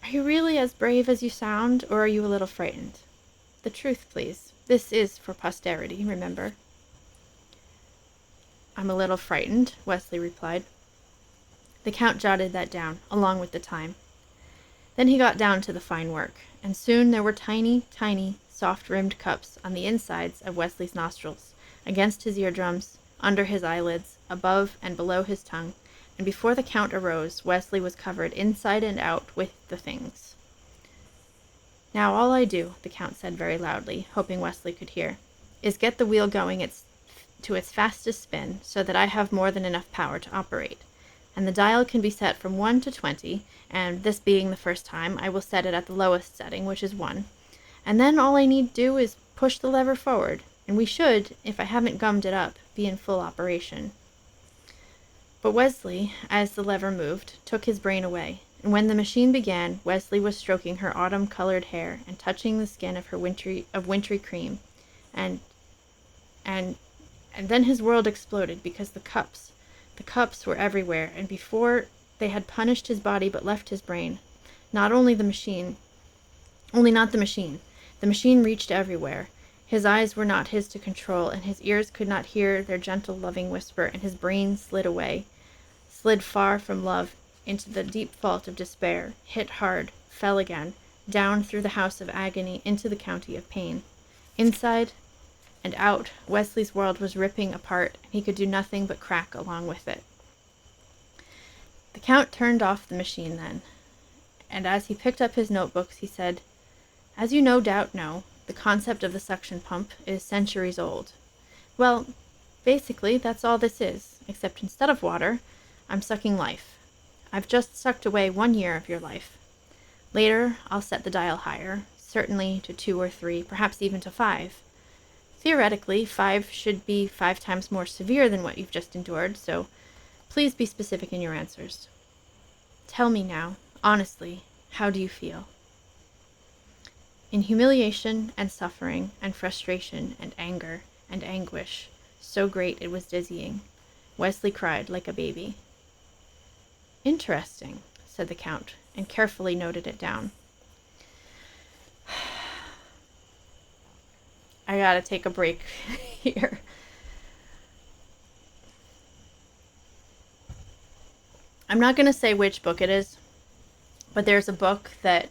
Are you really as brave as you sound, or are you a little frightened? The truth, please. This is for posterity, remember. I'm a little frightened, Wesley replied. The Count jotted that down, along with the time. Then he got down to the fine work, and soon there were tiny, tiny, soft-rimmed cups on the insides of Wesley's nostrils, against his eardrums, under his eyelids, above and below his tongue, and before the Count arose, Wesley was covered inside and out with the things. Now all I do, the Count said very loudly, hoping Wesley could hear, is get the wheel going to its fastest spin, so that I have more than enough power to operate. And the dial can be set from 1 to 20, and this being the first time, I will set it at the lowest setting, which is 1. And then all I need do is push the lever forward, and we should, if I haven't gummed it up, be in full operation. But Wesley, as the lever moved, took his brain away, and when the machine began, Wesley was stroking her autumn-colored hair and touching the skin of her wintry cream, and then his world exploded because the cups were everywhere, and before they had punished his body but left his brain. Not only the machine. The machine reached everywhere. His eyes were not his to control, and his ears could not hear their gentle, loving whisper, and his brain slid far from love into the deep vault of despair, hit hard, fell again, down through the house of agony into the county of pain. Inside and out, Wesley's world was ripping apart, and he could do nothing but crack along with it. The Count turned off the machine then, and as he picked up his notebooks, he said, "As you no doubt know, the concept of the suction pump is centuries old. Well, basically, that's all this is, except instead of water, I'm sucking life. I've just sucked away 1 year of your life. Later, I'll set the dial higher, certainly to 2 or 3, perhaps even to 5. Theoretically, 5 should be 5 times more severe than what you've just endured, so please be specific in your answers. Tell me now, honestly, how do you feel?" In humiliation and suffering and frustration and anger and anguish, so great it was dizzying, Wesley cried like a baby. "Interesting," said the Count, and carefully noted it down. I gotta take a break here. I'm not gonna say which book it is, but there's a book that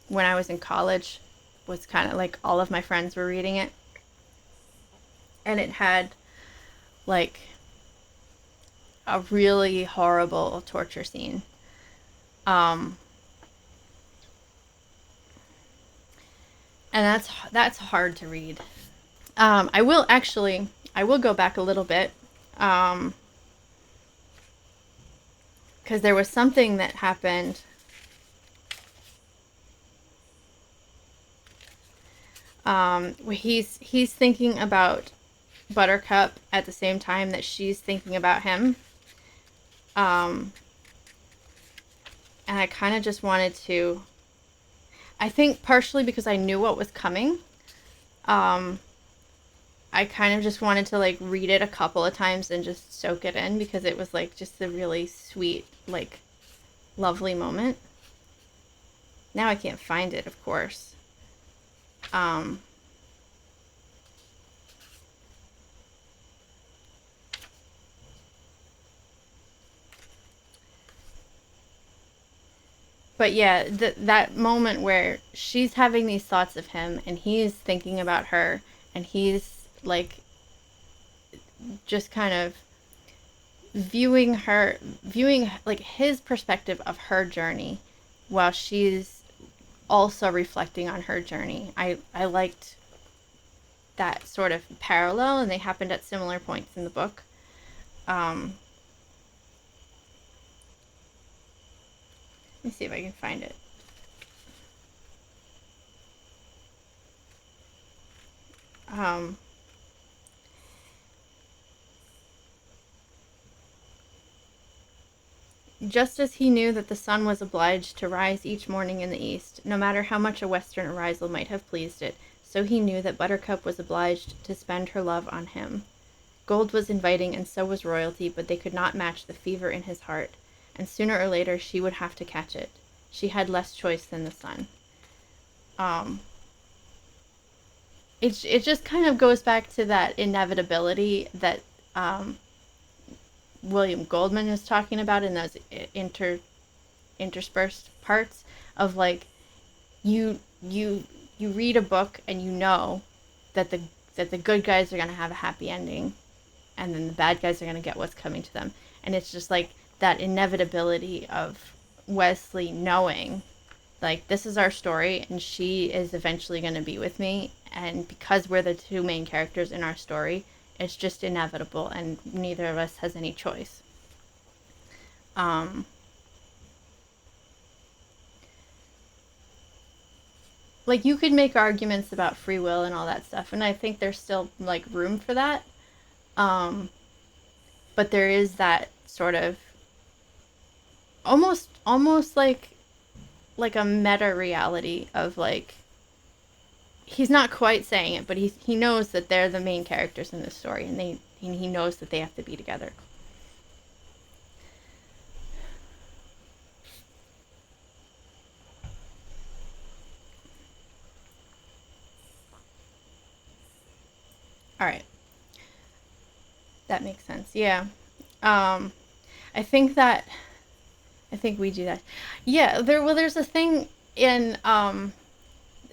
when I was in college was kind of like all of my friends were reading it, and it had like a really horrible torture scene. And that's hard to read. I will go back a little bit, because there was something that happened. He's thinking about Buttercup at the same time that she's thinking about him. And I kind of just wanted to, I think partially because I knew what was coming, I kind of just wanted to like read it a couple of times and just soak it in, because it was like just a really sweet, like lovely moment. Now I can't find it, of course. But yeah, that moment where she's having these thoughts of him and he's thinking about her, and he's like just kind of viewing like his perspective of her journey while she's also reflecting on her journey. I liked that sort of parallel, and they happened at similar points in the book. Let me see if I can find it. Just as he knew that the sun was obliged to rise each morning in the east, no matter how much a western arisal might have pleased it, so he knew that Buttercup was obliged to spend her love on him. Gold was inviting, and so was royalty, but they could not match the fever in his heart, and sooner or later she would have to catch it. She had less choice than the sun. Um, it just kind of goes back to that inevitability that William Goldman is talking about in those interspersed parts of like you you you read a book and you know that the good guys are going to have a happy ending, and then the bad guys are going to get what's coming to them. And it's just like that inevitability of Wesley knowing, like, this is our story and she is eventually going to be with me. And because we're the two main characters in our story, it's just inevitable and neither of us has any choice. Like, you could make arguments about free will and all that stuff, and I think there's still like room for that. But there is that sort of almost like a meta reality of like, he's not quite saying it, but he knows that they're the main characters in this story, and he knows that they have to be together. All right, that makes sense. Yeah, I think we do that. Yeah, there's a thing in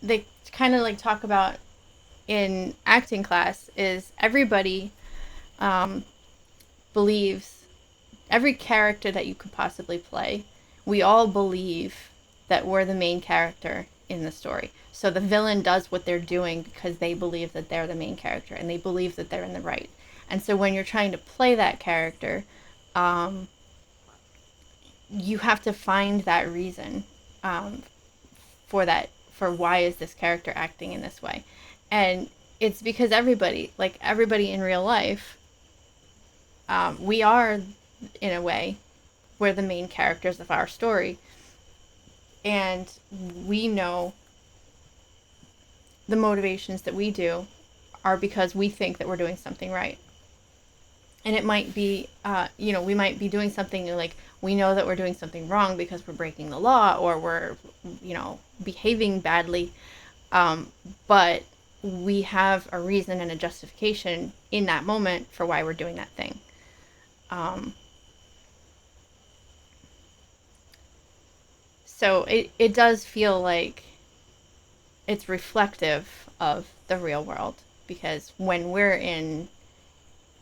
they kind of like talk about in acting class is everybody believes, every character that you could possibly play, we all believe that we're the main character in the story. So the villain does what they're doing because they believe that they're the main character and they believe that they're in the right. And so when you're trying to play that character, you have to find that reason for that, for why is this character acting in this way. And it's because everybody in real life, we are, in a way, we're the main characters of our story. And we know the motivations that we do are because we think that we're doing something right. And it might be, we might be doing something like, we know that we're doing something wrong because we're breaking the law or we're, behaving badly. But we have a reason and a justification in that moment for why we're doing that thing. So it does feel like it's reflective of the real world, because when we're in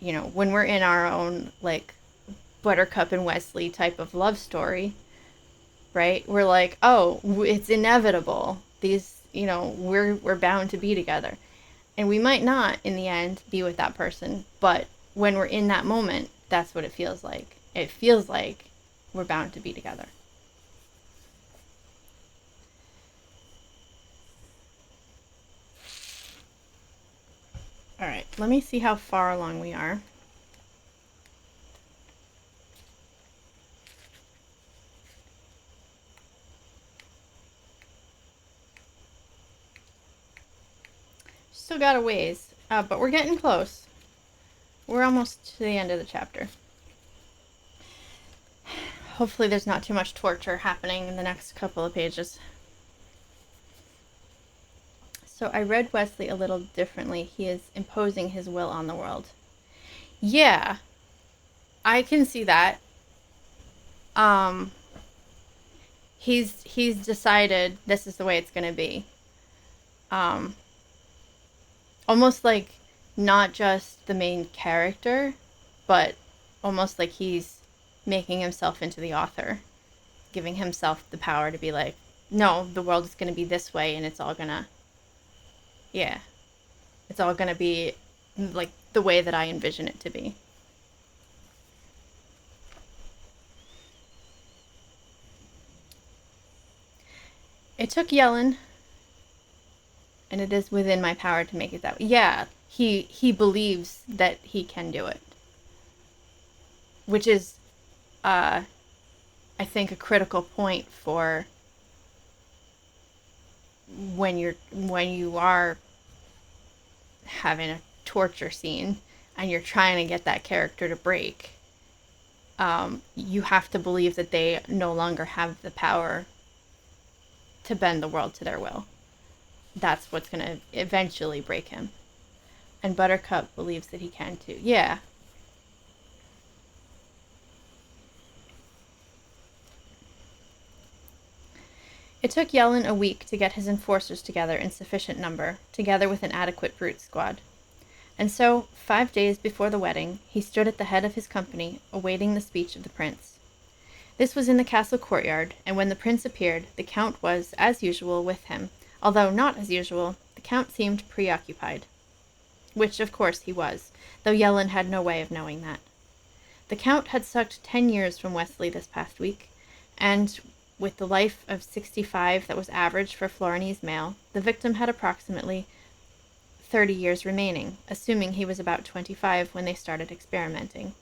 our own like Buttercup and Wesley type of love story, right? We're like, oh, it's inevitable. These, we're bound to be together. And we might not in the end be with that person, but when we're in that moment, that's what it feels like. It feels like we're bound to be together. All right, let me see how far along we are. Still got a ways, but we're getting close. We're almost to the end of the chapter. Hopefully there's not too much torture happening in the next couple of pages. So I read Wesley a little differently. He is imposing his will on the world. Yeah, I can see that. He's decided this is the way it's going to be. Almost like not just the main character, but almost like he's making himself into the author, giving himself the power to be like, no, the world is going to be this way, and it's all going to be like the way that I envision it to be. It took yelling, and it is within my power to make it that way. Yeah, he believes that he can do it, which is, I think, a critical point for when you are having a torture scene and you're trying to get that character to break. You have to believe that they no longer have the power to bend the world to their will. That's what's going to eventually break him. And Buttercup believes that he can too. Yeah. It took Yellen a week to get his enforcers together in sufficient number, together with an adequate brute squad. And so, 5 days before the wedding, he stood at the head of his company, awaiting the speech of the prince. This was in the castle courtyard, and when the prince appeared, the count was, as usual, with him, although not as usual, the count seemed preoccupied. Which, of course, he was, though Yellen had no way of knowing that. The count had sucked 10 years from Wesley this past week, and with the life of 65 that was average for Florinese male, the victim had approximately 30 years remaining, assuming he was about 25 when they started experimenting.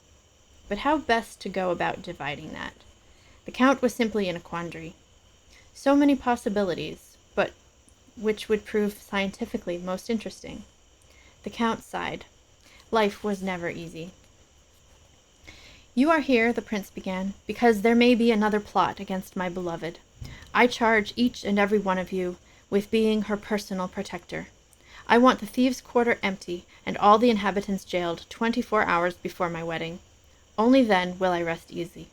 But how best to go about dividing that? The count was simply in a quandary. So many possibilities, but which would prove scientifically most interesting? The count sighed. Life was never easy. "You are here," the prince began, "because there may be another plot against my beloved. I charge each and every one of you with being her personal protector. I want the thieves' quarter empty and all the inhabitants jailed 24 hours before my wedding. Only then will I rest easy.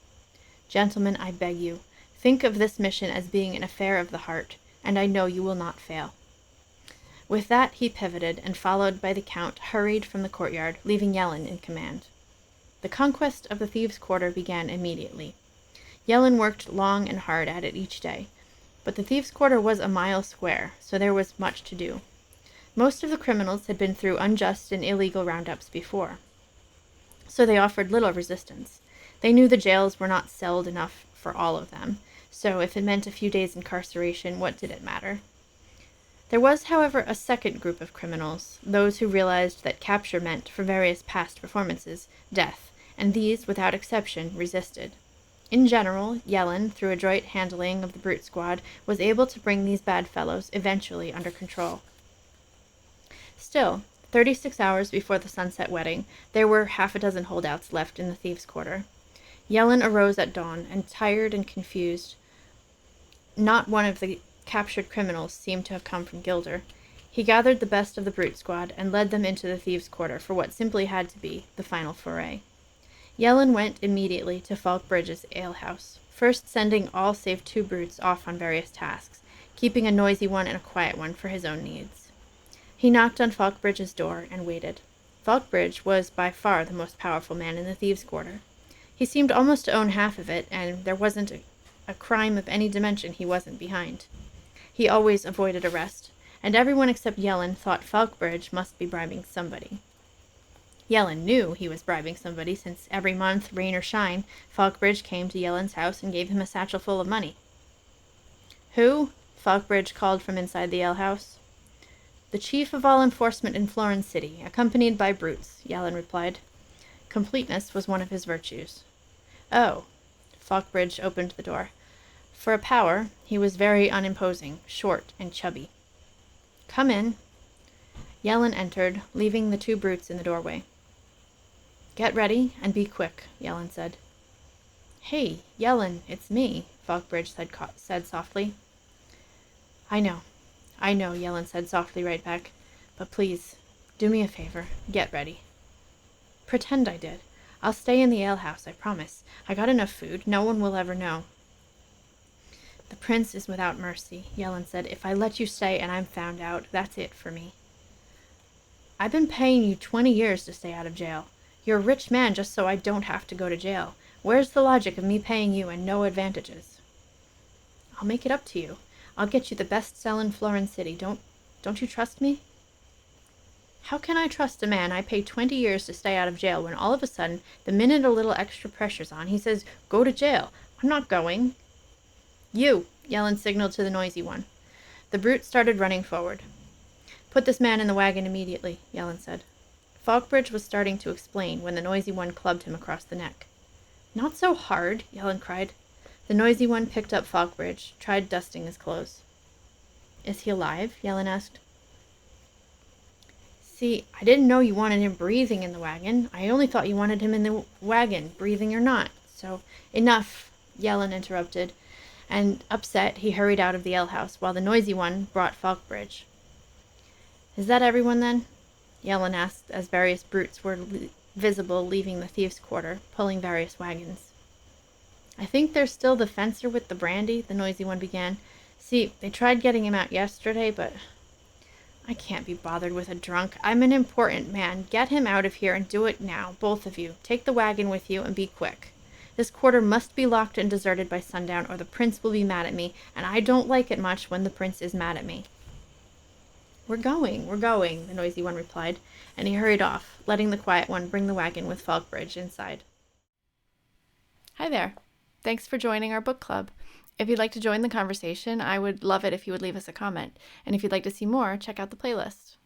Gentlemen, I beg you, think of this mission as being an affair of the heart, and I know you will not fail." With that, he pivoted, and followed by the count, hurried from the courtyard, leaving Yellen in command. The conquest of the thieves' quarter began immediately. Yellen worked long and hard at it each day, but the thieves' quarter was a mile square, so there was much to do. Most of the criminals had been through unjust and illegal roundups before, so they offered little resistance. They knew the jails were not celled enough for all of them, so if it meant a few days' incarceration, what did it matter? There was, however, a second group of criminals, those who realized that capture meant, for various past performances, death, and these, without exception, resisted. In general, Yellen, through adroit handling of the brute squad, was able to bring these bad fellows eventually under control. Still, 36 hours before the sunset wedding, there were half a dozen holdouts left in the thieves' quarter. Yellen arose at dawn, and tired and confused. Not one of the captured criminals seemed to have come from Gilder. He gathered the best of the brute squad and led them into the thieves' quarter for what simply had to be the final foray. Yellen went immediately to Falkbridge's alehouse, first sending all save 2 brutes off on various tasks, keeping a noisy one and a quiet one for his own needs. He knocked on Falkbridge's door and waited. Falkbridge was by far the most powerful man in the thieves' quarter. He seemed almost to own half of it, and there wasn't a crime of any dimension he wasn't behind. He always avoided arrest, and everyone except Yellen thought Falkbridge must be bribing somebody. Yellen knew he was bribing somebody, since every month, rain or shine, Falkbridge came to Yellen's house and gave him a satchel full of money. "Who?" Falkbridge called from inside the alehouse. "The chief of all enforcement in Florence City, accompanied by brutes," Yellen replied. Completeness was one of his virtues. "Oh." Falkbridge opened the door. For a power, he was very unimposing, short and chubby. "Come in." Yellen entered, leaving the 2 brutes in the doorway. "Get ready, and be quick," Yellen said. "Hey, Yellen, it's me," Falkbridge said softly. I know, Yellen said softly right back. "But please, do me a favor. Get ready." "Pretend I did. I'll stay in the alehouse, I promise. I got enough food. No one will ever know." "The prince is without mercy," Yellen said. "If I let you stay and I'm found out, that's it for me." "I've been paying you 20 years to stay out of jail. You're a rich man just so I don't have to go to jail. Where's the logic of me paying you and no advantages?" "I'll make it up to you. I'll get you the best cell in Florence City. Don't you trust me?" "How can I trust a man I pay 20 years to stay out of jail when all of a sudden, the minute a little extra pressure's on, he says, 'Go to jail'? I'm not going." "You!" Yellen signaled to the noisy one. The brute started running forward. "Put this man in the wagon immediately," Yellen said. Falkbridge was starting to explain when the noisy one clubbed him across the neck. "Not so hard," Yellen cried. The noisy one picked up Falkbridge, tried dusting his clothes. "Is he alive?" Yellen asked. "See, I didn't know you wanted him breathing in the wagon. I only thought you wanted him in the wagon, breathing or not. So, enough," Yellen interrupted. and upset, he hurried out of the alehouse, while the noisy one brought Falkbridge. "Is that everyone, then?" Yellen asked, as various brutes were visible leaving the thieves' quarter, pulling various wagons. "I think there's still the fencer with the brandy," the noisy one began. "See, they tried getting him out yesterday, but I can't be bothered with a drunk. I'm an important man. Get him out of here, and do it now, both of you. Take the wagon with you, and be quick. This quarter must be locked and deserted by sundown, or the prince will be mad at me, and I don't like it much when the prince is mad at me." We're going, the noisy one replied, and he hurried off, letting the quiet one bring the wagon with Falkbridge inside. Hi there. Thanks for joining our book club. If you'd like to join the conversation, I would love it if you would leave us a comment. And if you'd like to see more, check out the playlist.